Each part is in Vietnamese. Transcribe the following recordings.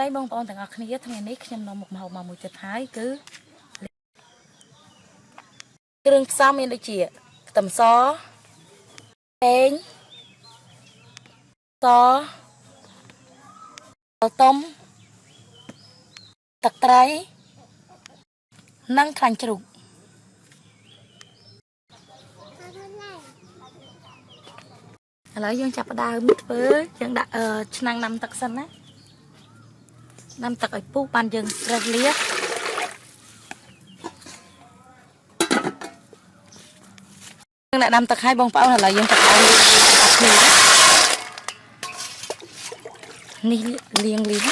ไรบางปอนแต่งอักนี้ทั้งนี้ขยำนมหมกมาหมูจะท้ายคือเครื่องซ้ำเองได้จีตำซอเองซอต้มตะไคร้นั่งคลังจรุกแล้วยังจับดาวมิดเฟ้ยังด่านั่งนำตักสันนะนำตักไอ้ปูปานยังระเลียยังด่านำตักให้บองเป้าอะไรยังตักเอาตักนี่เลี้ยงลิ้น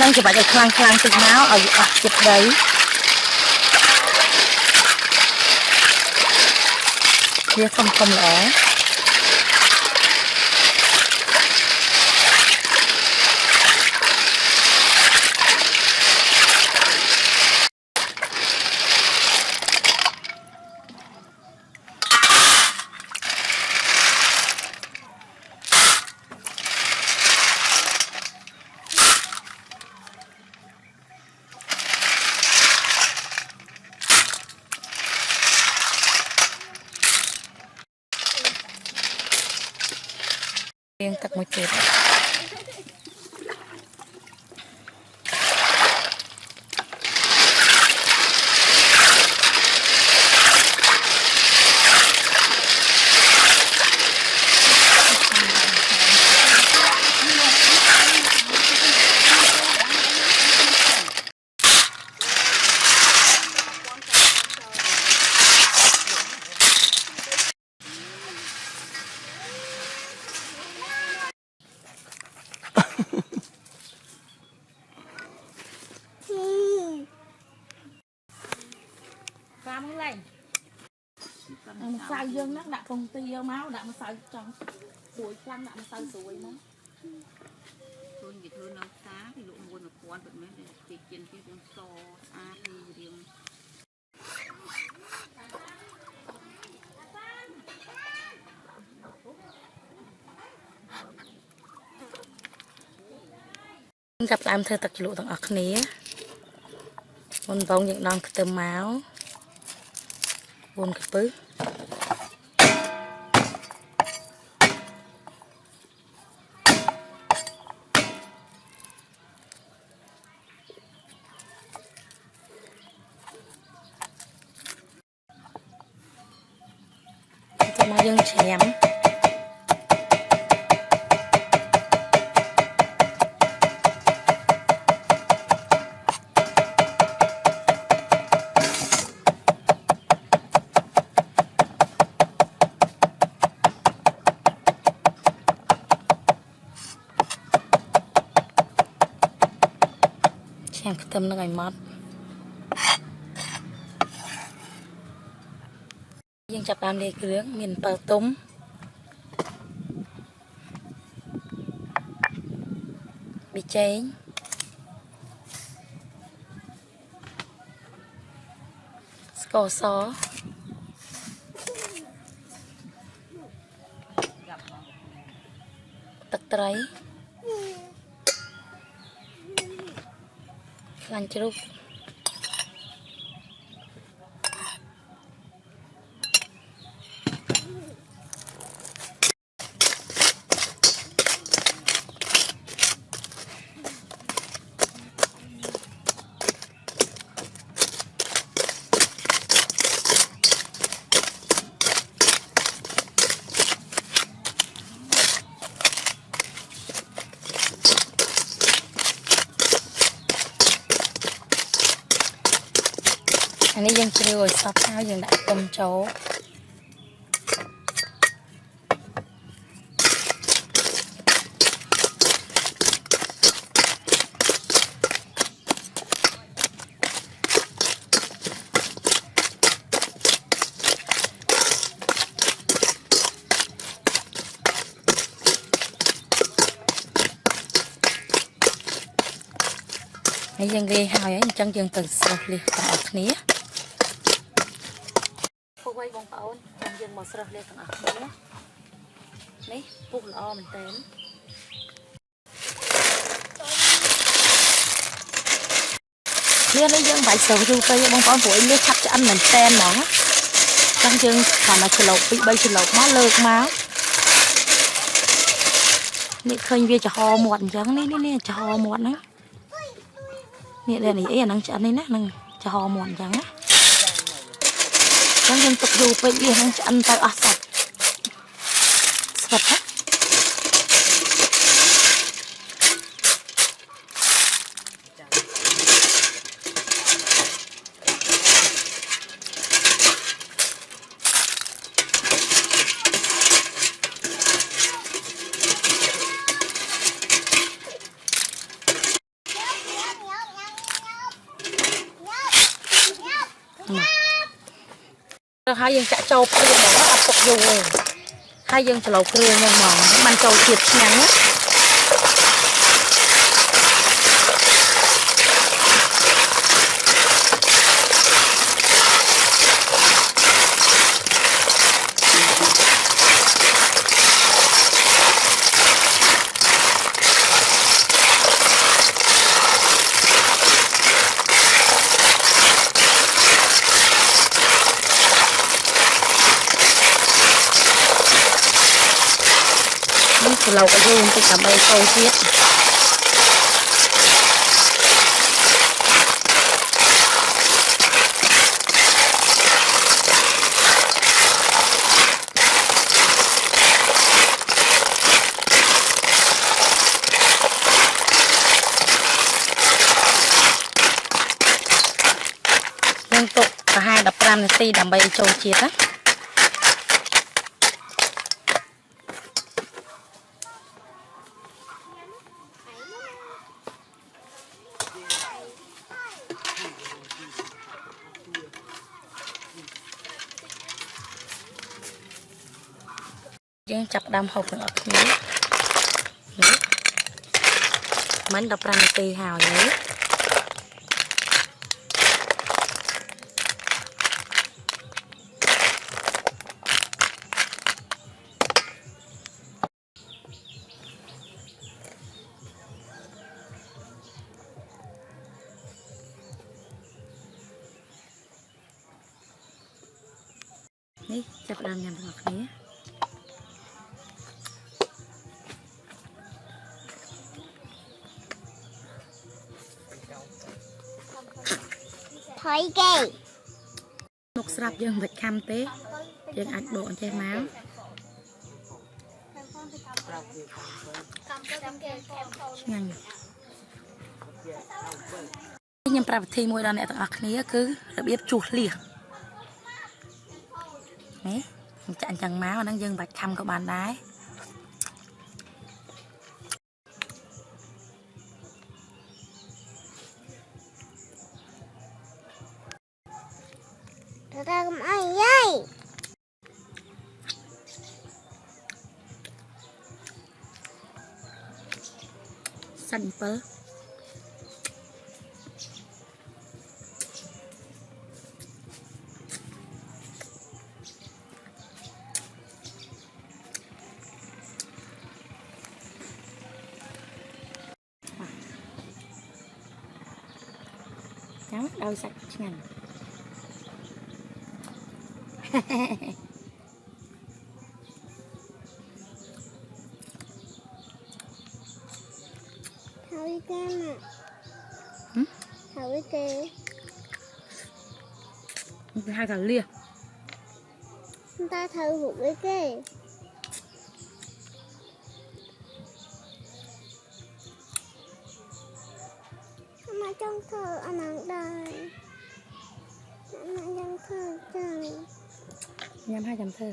นั่งจะไปจะคลางติดน้าวเอาเจ็บđấy kia không lẽ riêng tật một chục Clam lên xài dương nó đặt công ty máu đặt mà xài trong suối Clam đặt mà xài suối nó thôi vậy thôi nó xá thì lụa muôn một con được mấy để trên cái con so thì riêng gặp làm thơ tật lụa thằng ọc nía buồn vong những non từ máu buồn cái bứ cho nó dân chém chém cái tâm nó ngày mótยังจับตามเด็กเลี้ยงเหม็นปลาต้มบิเจนสกอซอตะไคร้ลันจรุกอันนี้ยังเกลียวซอฟเท้ายังได้ต้มโจ๊กนี่ยังเรียหายจังยังตื่นสดเลยต่อนี้พวกไว้บงเปา màu sữa lên thằng ớt đấy bụng lo mình tên liên lấy dương vải sầu chung cây bông con của anh liên chặt cho ăn mình tên nó trong dương còn là chợ lộc bị bay chợ lộc má lợt máu nè khơi về cho ho muộn chẳng nè cho ho muộn đó nè đây này ấy năng chặt này nè năng cho ho muộn chẳng á trong dương tục dù bị gì năng ăn tay ở sạch sạch á hai dân chạy trâu bây giờ nó ập phục dù rồi hai dân chờ lâu kêu nhưng màมันtrâu thiệt ngắn á lâu cái gì thì cả bầy câu tiết liên tục cả hai đập ram này ti đầm bầy câu tiết áยังจับดำหกถึงออกนี้มันดับรันตีหาวนี้นี่จับดำยังถึงออกนี้thấy kì một sạp dương vịt cam té dương ạch độ che máu nhanh nhưng pra thi môi đàn này tặng này cứ biết chuột liền đấy chặn chẳng máu đang dương vịt cam của bạn đái ta làm ai vậy xanh pơ trắng đôi sạch ngành thôi kem à thôi kì hai thằng lia ta thử hụt cái kì mà trong thơ anh ăn đây anh trong thơ trời nhắm 200 thơ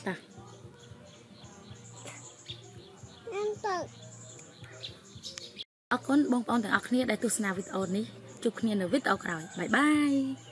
ta em tự អរគុណបងប្អូនទាំងអស់គ្នាដែលទស្សនាវីដេអូនេះជួបគ្នានៅវីដេអូក្រោយបាយបាយ